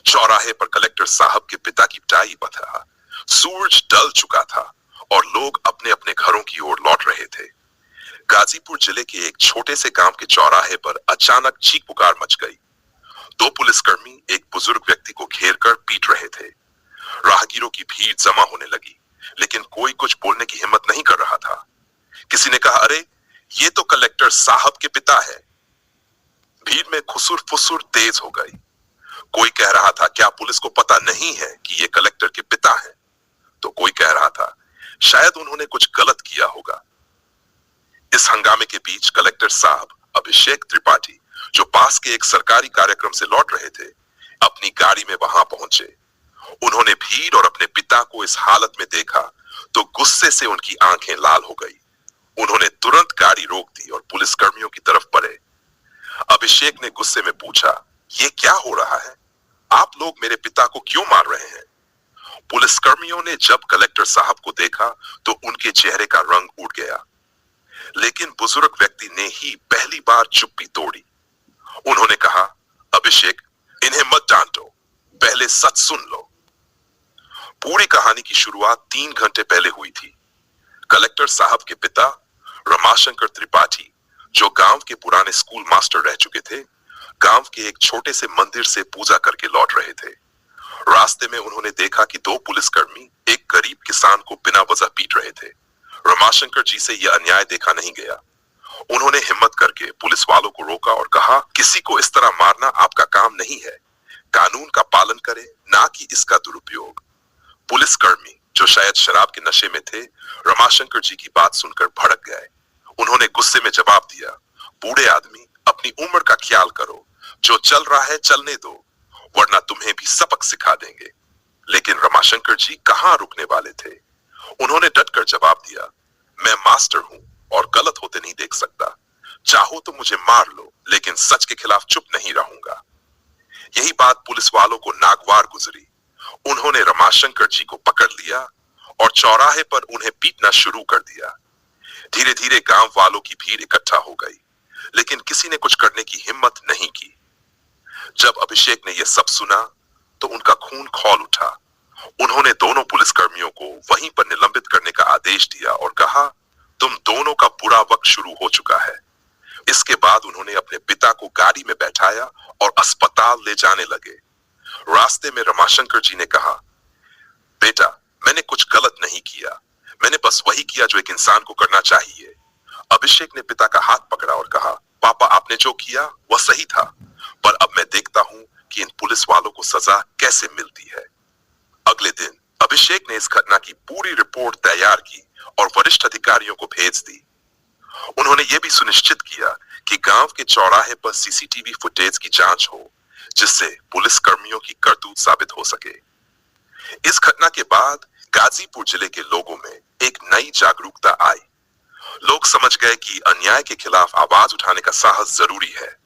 चौराहे पर कलेक्टर साहब के पिता की पिटाई बता। सूरज ढल चुका था और लोग अपने अपने घरों की ओर लौट रहे थे। गाजीपुर जिले के एक छोटे से गांव के चौराहे पर अचानक चीख पुकार मच गई। दो पुलिसकर्मी एक बुजुर्ग व्यक्ति को घेरकर पीट रहे थे। राहगीरों की भीड़ जमा होने लगी, लेकिन कोई कुछ बोलने की हिम्मत नहीं कर रहा था। किसी ने कहा, अरे ये तो कलेक्टर साहब के पिता है। भीड़ में खुसुर फुसुर तेज हो गई। कोई कह रहा था, क्या पुलिस को पता नहीं है कि ये कलेक्टर के पिता हैं? तो कोई कह रहा था, शायद उन्होंने कुछ गलत किया होगा। इस हंगामे के बीच कलेक्टर साहब अभिषेक त्रिपाठी, जो पास के एक सरकारी कार्यक्रम से लौट रहे थे, अपनी गाड़ी में वहां पहुंचे। उन्होंने भीड़ और अपने पिता को इस हालत में देखा तो गुस्से से उनकी आंखें लाल हो गई। उन्होंने तुरंत गाड़ी रोक दी और पुलिसकर्मियों की तरफ बढ़े। अभिषेक ने गुस्से में पूछा, ये क्या हो रहा है? आप लोग मेरे पिता को क्यों मार रहे हैं? पुलिसकर्मियों ने जब कलेक्टर साहब को देखा तो उनके चेहरे का रंग उड़ गया, लेकिन बुजुर्ग व्यक्ति ने ही पहली बार चुप्पी तोड़ी। उन्होंने कहा, अभिषेक, इन्हें मत डांटो, पहले सच सुन लो। पूरी कहानी की शुरुआत 3 घंटे पहले हुई थी। कलेक्टर साहब के पिता रमाशंकर त्रिपाठी, जो गांव के पुराने स्कूल मास्टर रह चुके थे, गांव के एक छोटे से मंदिर से पूजा करके लौट रहे थे। रास्ते में उन्होंने देखा कि 2 पुलिसकर्मी एक गरीब किसान को बिना वजह पीट रहे थे। रमाशंकर जी से यह अन्याय देखा नहीं गया। उन्होंने हिम्मत करके पुलिस वालों को रोका और कहा, किसी को इस तरह मारना आपका काम नहीं है। कानून का पालन करें, ना कि इसका दुरुपयोग। पुलिसकर्मी, जो शायद शराब के नशे में थे, रमाशंकर जी की बात सुनकर भड़क गए। उन्होंने गुस्से में जवाब दिया, बूढ़े आदमी, अपनी उम्र का ख्याल करो। जो चल रहा है चलने दो, वरना तुम्हें भी सबक सिखा देंगे। लेकिन रमाशंकर जी कहां रुकने वाले थे। उन्होंने डटकर जवाब दिया, मैं मास्टर हूं और गलत होते नहीं देख सकता। चाहो तो मुझे मार लो, लेकिन सच के खिलाफ चुप नहीं रहूंगा। यही बात पुलिस वालों को नागवार गुजरी। उन्होंने रमाशंकर जी को पकड़ लिया और चौराहे पर उन्हें पीटना शुरू कर दिया। धीरे धीरे गांव वालों की भीड़ इकट्ठा हो गई, लेकिन किसी ने कुछ करने की हिम्मत नहीं की। जब अभिषेक ने यह सब सुना तो उनका खून खौल उठा। उन्होंने दोनों पुलिसकर्मियों को वहीं पर निलंबित करने का आदेश दिया और कहा, तुम दोनों का बुरा वक्त शुरू हो चुका है। इसके बाद उन्होंने अपने पिता को गाड़ी में बैठाया और अस्पताल ले जाने लगे। रास्ते में रमाशंकर जी ने कहा, बेटा, मैंने कुछ गलत नहीं किया, मैंने बस वही किया जो एक इंसान को करना चाहिए। अभिषेक ने पिता का हाथ पकड़ा और कहा, पापा, आपने जो किया वह सही था, पर अब मैं देखता हूं कि इन पुलिस वालों को सजा कैसे मिलती है। अगले दिन अभिषेक ने इस घटना की पूरी रिपोर्ट तैयार की और वरिष्ठ अधिकारियों को भेज दी। उन्होंने यह भी सुनिश्चित किया कि गांव के चौराहे पर सीसीटीवी फुटेज की जांच हो, जिससे पुलिस कर्मियों की करतूत साबित हो सके। इस घटना के बाद गाजीपुर जिले के लोगों में एक नई जागरूकता आई। लोग समझ गए कि अन्याय के खिलाफ आवाज उठाने का साहस जरूरी है।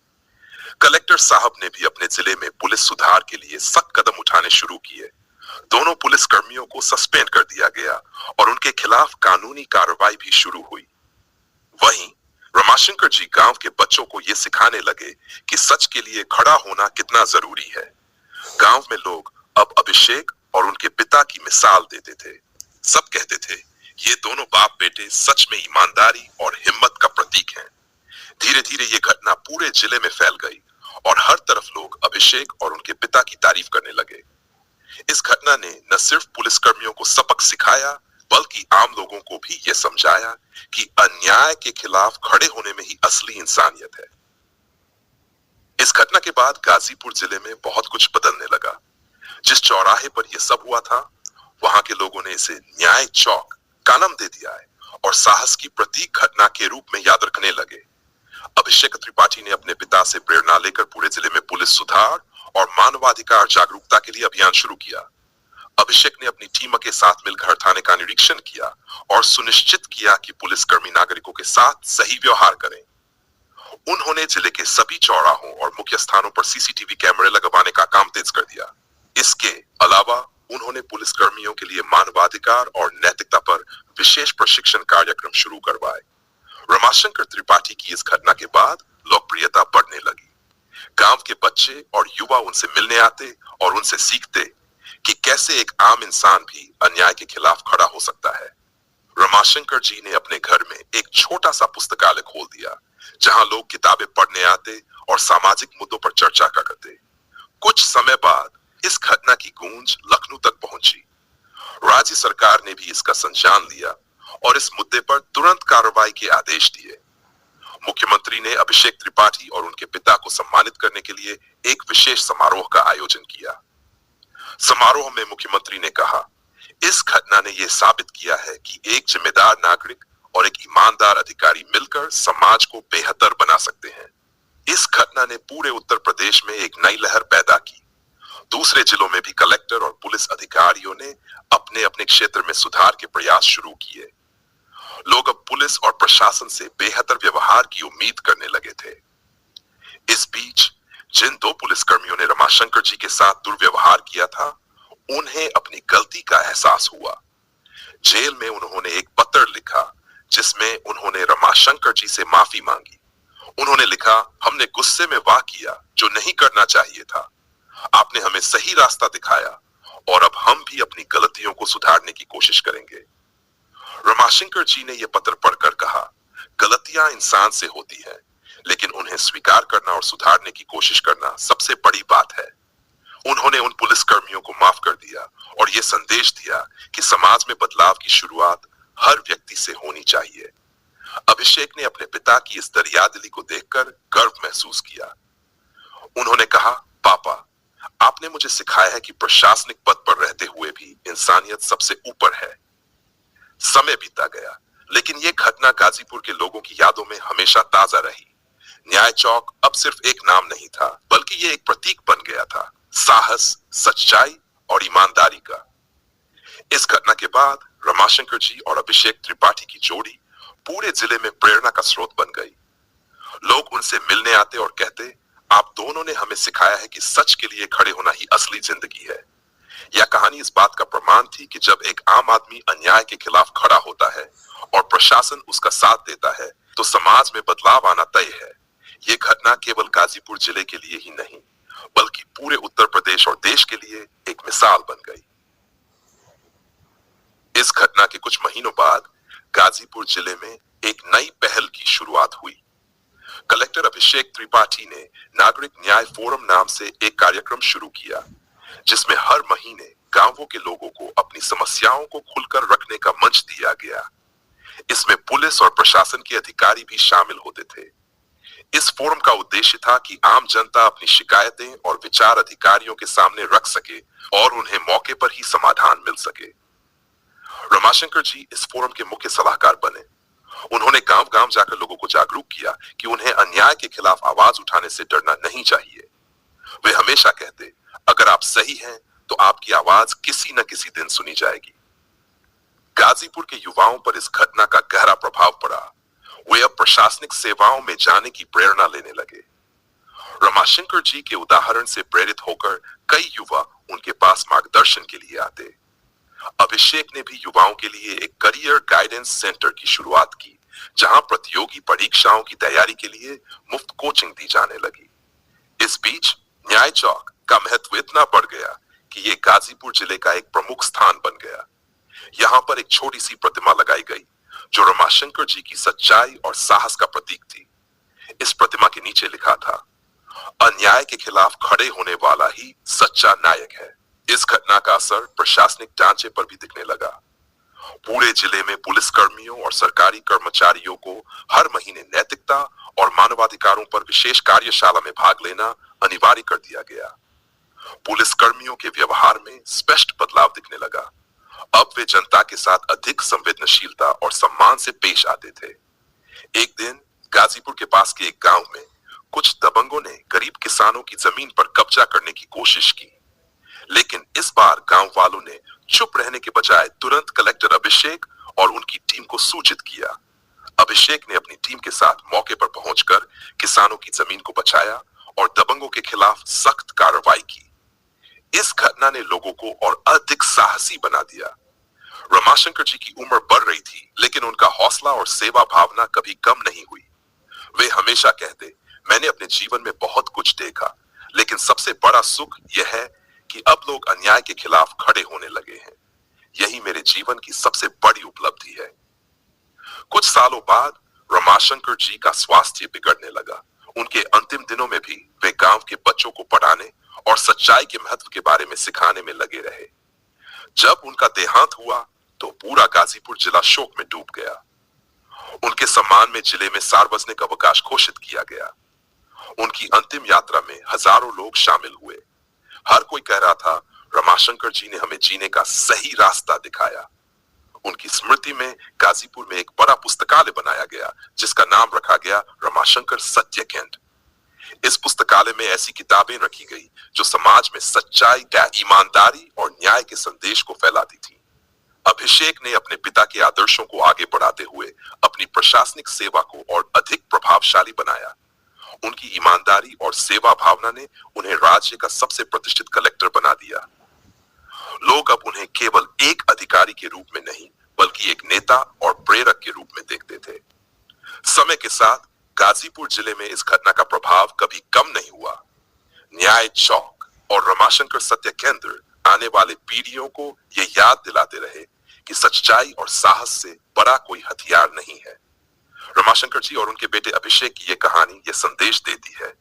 कलेक्टर साहब ने भी अपने जिले में पुलिस सुधार के लिए सख्त कदम उठाने शुरू किए। दोनों पुलिस कर्मियों को सस्पेंड कर दिया गया और उनके खिलाफ कानूनी कार्रवाई भी शुरू हुई। वहीं रमाशंकर जी गांव के बच्चों को यह सिखाने लगे कि सच के लिए खड़ा होना कितना जरूरी है। गांव में लोग अब अभिषेक और उनके पिता की मिसाल देते थे। सब कहते थे, ये दोनों बाप बेटे सच में ईमानदारी और हिम्मत का प्रतीक हैं। धीरे धीरे ये घटना पूरे जिले में फैल गई और हर तरफ लोग अभिषेक और उनके पिता की तारीफ करने लगे। इस घटना ने न सिर्फ पुलिसकर्मियों को सबक सिखाया, बल्कि आम लोगों को भी यह समझाया कि अन्याय के खिलाफ खड़े होने में ही असली इंसानियत है। इस घटना के बाद गाजीपुर जिले में बहुत कुछ बदलने लगा। जिस चौराहे पर यह सब हुआ था, वहां के लोगों ने इसे न्याय चौक का नाम दे दिया है और साहस की प्रतीक घटना के रूप में याद रखने लगे। अभिषेक त्रिपाठी ने अपने पिता से प्रेरणा लेकर पूरे जिले में पुलिस सुधार और मानवाधिकार जागरूकता के लिए अभियान शुरू किया। अभिषेक ने अपनी टीम के साथ मिलकर हर थाने का निरीक्षण किया और सुनिश्चित किया कि पुलिसकर्मी नागरिकों के साथ सही व्यवहार करें। उन्होंने जिले के सभी चौराहों और मुख्य स्थानों पर सीसीटीवी कैमरे लगवाने का काम तेज कर दिया। इसके अलावा उन्होंने पुलिसकर्मियों के लिए मानवाधिकार और नैतिकता पर विशेष प्रशिक्षण कार्यक्रम शुरू करवाए। रमाशंकर त्रिपाठी की इस घटना के बाद लोकप्रियता बढ़ने लगी। गांव के बच्चे और युवा उनसे मिलने आते और उनसे सीखते कि कैसे एक आम इंसान भी अन्याय के खिलाफ खड़ा हो सकता है। रमाशंकर जी ने अपने घर में एक छोटा सा पुस्तकालय खोल दिया, जहां लोग किताबें पढ़ने आते और सामाजिक मुद्दों पर चर्चा करते। कुछ समय बाद इस घटना की गूंज लखनऊ तक पहुंची। राज्य सरकार ने भी इसका संज्ञान लिया और इस मुद्दे पर तुरंत कार्रवाई के आदेश दिए। मुख्यमंत्री ने अभिषेक त्रिपाठी और उनके पिता को सम्मानित करने के लिए एक विशेष समारोह का आयोजन किया। समारोह में मुख्यमंत्री ने कहा, इस घटना ने यह साबित किया है कि एक जिम्मेदार नागरिक और एक ईमानदार अधिकारी मिलकर समाज को बेहतर बना सकते हैं। इस घटना ने पूरे उत्तर प्रदेश में एक नई लहर पैदा की। दूसरे जिलों में भी कलेक्टर और पुलिस अधिकारियों ने अपने अपने क्षेत्र में सुधार के प्रयास शुरू किए। लोग अब पुलिस और प्रशासन से बेहतर व्यवहार की उम्मीद करने लगे थे। इस बीच जिन दो पुलिसकर्मियों ने रमाशंकर जी के साथ दुर्व्यवहार किया था, उन्हें अपनी गलती का एहसास हुआ। जेल में उन्होंने एक पत्र लिखा जिसमें उन्होंने रमाशंकर जी से माफी मांगी। उन्होंने लिखा, हमने गुस्से में वाह किया जो नहीं करना चाहिए था। आपने हमें सही रास्ता दिखाया और अब हम भी अपनी गलतियों को सुधारने की कोशिश करेंगे। रमाशंकर जी ने यह पत्र पढ़कर कहा, गलतियां इंसान से होती हैं, लेकिन उन्हें स्वीकार करना और सुधारने की कोशिश करना सबसे बड़ी बात है। उन्होंने उन पुलिसकर्मियों को माफ कर दिया और यह संदेश दिया कि समाज में बदलाव की शुरुआत हर व्यक्ति से होनी चाहिए। अभिषेक ने अपने पिता की इस दरियादिली को देखकर गर्व महसूस किया। उन्होंने कहा, पापा, आपने मुझे सिखाया है कि प्रशासनिक पद पर रहते हुए भी इंसानियत सबसे ऊपर है। समय बीता गया, लेकिन यह घटना गाजीपुर के लोगों की यादों में हमेशा ताजा रही। न्याय चौक अब सिर्फ एक नाम नहीं था, बल्कि यह एक प्रतीक बन गया था, साहस, सच्चाई और ईमानदारी का। इस घटना के बाद रमाशंकर जी और अभिषेक त्रिपाठी की जोड़ी पूरे जिले में प्रेरणा का स्रोत बन गई। लोग उनसे मिलने आते और कहते, आप दोनों ने हमें सिखाया है कि सच के लिए खड़े होना ही असली जिंदगी है। यह कहानी इस बात का प्रमाण थी कि जब एक आम आदमी अन्याय के खिलाफ खड़ा होता है और प्रशासन उसका साथ देता है, तो समाज में बदलाव आना तय है। यह घटना केवल गाजीपुर जिले के लिए ही नहीं, बल्कि पूरे उत्तर प्रदेश और देश के लिए एक मिसाल बन गई। इस घटना के कुछ महीनों बाद गाजीपुर जिले में एक नई पहल की शुरुआत हुई। कलेक्टर अभिषेक त्रिपाठी ने नागरिक न्याय फोरम नाम से एक कार्यक्रम शुरू किया, जिसमें हर महीने गांवों के लोगों को अपनी समस्याओं को खुलकर रखने का मंच दिया गया। इसमें पुलिस और प्रशासन के अधिकारी भी शामिल होते थे। इस फोरम का उद्देश्य था कि आम जनता अपनी शिकायतें और विचार अधिकारियों के सामने रख सके और उन्हें मौके पर ही समाधान मिल सके। रमाशंकर जी इस फोरम के मुख्य सलाहकार बने। उन्होंने गांव गांव जाकर लोगों को जागरूक किया कि उन्हें अन्याय के खिलाफ आवाज उठाने से डरना नहीं चाहिए। वे हमेशा कहते, अगर आप सही हैं तो आपकी आवाज किसी न किसी दिन सुनी जाएगी। गाजीपुर के युवाओं पर इस घटना का गहरा प्रभाव पड़ा। वे अब प्रशासनिक सेवाओं में जाने की प्रेरणा लेने लगे। रमाशंकर जी के उदाहरण से प्रेरित होकर कई युवा उनके पास मार्गदर्शन के लिए आते। अभिषेक ने भी युवाओं के लिए एक करियर गाइडेंस सेंटर की शुरुआत की, जहां प्रतियोगी परीक्षाओं की तैयारी के लिए मुफ्त कोचिंग दी जाने लगी। इस बीच न्याय चौक का महत्व इतना बढ़ गया कि ये गाजीपुर जिले का एक प्रमुख स्थान बन गया। यहाँ पर एक छोटी सी प्रतिमा लगाई गई, जो रमाशंकर जी की सच्चाई और साहस का प्रतीक थी। इस प्रतिमा के नीचे लिखा था, अन्याय के खिलाफ खड़े होने वाला ही सच्चा नायक है। इस घटना का असर प्रशासनिक ढांचे पर भी दिखने लगा। पूरे जिले में पुलिस कर्मियों और सरकारी कर्मचारियों को हर महीने नैतिकता और मानवाधिकारों पर विशेष कार्यशाला में भाग लेना अनिवार्य कर दिया गया। पुलिस कर्मियों के व्यवहार में स्पष्ट बदलाव दिखने लगा। अब वे जनता के साथ अधिक संवेदनशीलता और सम्मान से पेश आते थे। एक दिन गाजीपुर के पास के एक गांव में कुछ दबंगों ने गरीब किसानों की जमीन पर कब्जा करने की कोशिश की, लेकिन इस बार गांव वालों ने चुप रहने के बजाय तुरंत कलेक्टर अभिषेक और उनकी टीम को सूचित किया। अभिषेक ने अपनी टीम के साथ मौके पर पहुंचकर किसानों की जमीन को बचाया और दबंगों के खिलाफ सख्त कार्रवाई की। इस घटना ने लोगों को और अधिक साहसी बना दिया। रमाशंकर जी की उम्र बढ़ रही थी, लेकिन उनका हौसला और सेवा भावना कभी कम नहीं हुई। वे हमेशा कहते, मैंने अपने जीवन में बहुत कुछ देखा, लेकिन सबसे बड़ा सुख यह है कि अब लोग अन्याय के खिलाफ खड़े होने लगे हैं। यही मेरे जीवन की सबसे बड़ी उपलब्धि है। कुछ सालों बाद रमाशंकर जी का स्वास्थ्य बिगड़ने लगा। उनके अंतिम दिनों में भी वे गांव के बच्चों को पढ़ाने और सच्चाई के महत्व के बारे में सिखाने में लगे रहे। जब उनका देहांत हुआ तो पूरा गाजीपुर जिला शोक में डूब गया। उनके सम्मान में जिले में सार्वजनिक अवकाश घोषित किया गया। उनकी अंतिम यात्रा में हजारों लोग शामिल हुए। हर कोई कह रहा था, रमाशंकर जी ने हमें जीने का सही रास्ता दिखाया। उनकी स्मृति में गाजीपुर में एक बड़ा पुस्तकालय बनाया गया, जिसका नाम रखा गया रमाशंकर सत्य केंद्र। इस पुस्तकालय में ऐसी किताबें रखी गई जो समाज में सच्चाई, ईमानदारी और न्याय के संदेश को फैलाती थी। अभिषेक ने अपने पिता के आदर्शों को आगे बढ़ाते हुए अपनी प्रशासनिक सेवा को और अधिक प्रभावशाली बनाया। उनकी ईमानदारी और सेवा भावना ने उन्हें राज्य का सबसे प्रतिष्ठित कलेक्टर बना दिया। लोग अब उन्हें केवल एक अधिकारी के रूप में नहीं, बल्कि एक नेता और प्रेरक के रूप में देखते थे। समय के साथ गाजीपुर जिले में इस घटना का प्रभाव कभी कम नहीं हुआ। न्याय चौक और रमाशंकर सत्य केंद्र आने वाले पीढ़ियों को ये याद दिलाते रहे कि सच्चाई और साहस से बड़ा कोई हथियार नहीं है। रमाशंकर जी और उनके बेटे अभिषेक की ये कहानी ये संदेश देती है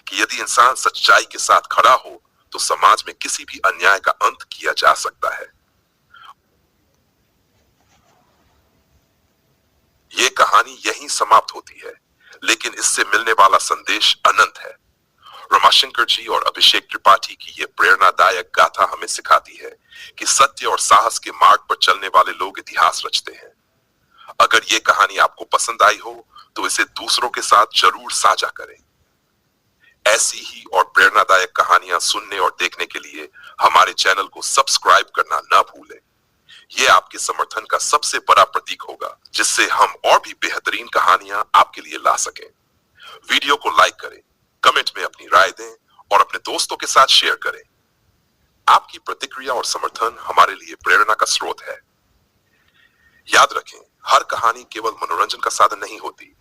कि यदि इंसान सच्चाई के साथ खड़ा हो तो समाज में किसी भी अन्याय का अंत किया जा सकता है। ये कहानी यहीं समाप्त होती है, लेकिन इससे मिलने वाला संदेश अनंत है। रमाशंकर जी और अभिषेक त्रिपाठी की ये प्रेरणादायक गाथा हमें सिखाती है कि सत्य और साहस के मार्ग पर चलने वाले लोग इतिहास रचते हैं। अगर ये कहानी आपको पसंद आई हो तो इसे दूसरों के साथ जरूर साझा करें। ऐसी ही और प्रेरणादायक कहानियां सुनने और देखने के लिए हमारे चैनल को सब्सक्राइब करना ना भूलें। ये आपके समर्थन का सबसे बड़ा प्रतीक होगा, जिससे हम और भी बेहतरीन कहानियां आपके लिए ला सकें। वीडियो को लाइक करें, कमेंट में अपनी राय दें और अपने दोस्तों के साथ शेयर करें। आपकी प्रतिक्रिया और समर्थन हमारे लिए प्रेरणा का स्रोत है। याद रखें, हर कहानी केवल मनोरंजन का साधन नहीं होती,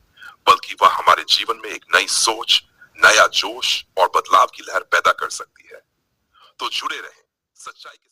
बल्कि वह हमारे जीवन में एक नई सोच, नया जोश और बदलाव की लहर पैदा कर सकती है। तो जुड़े रहें सच्चाई के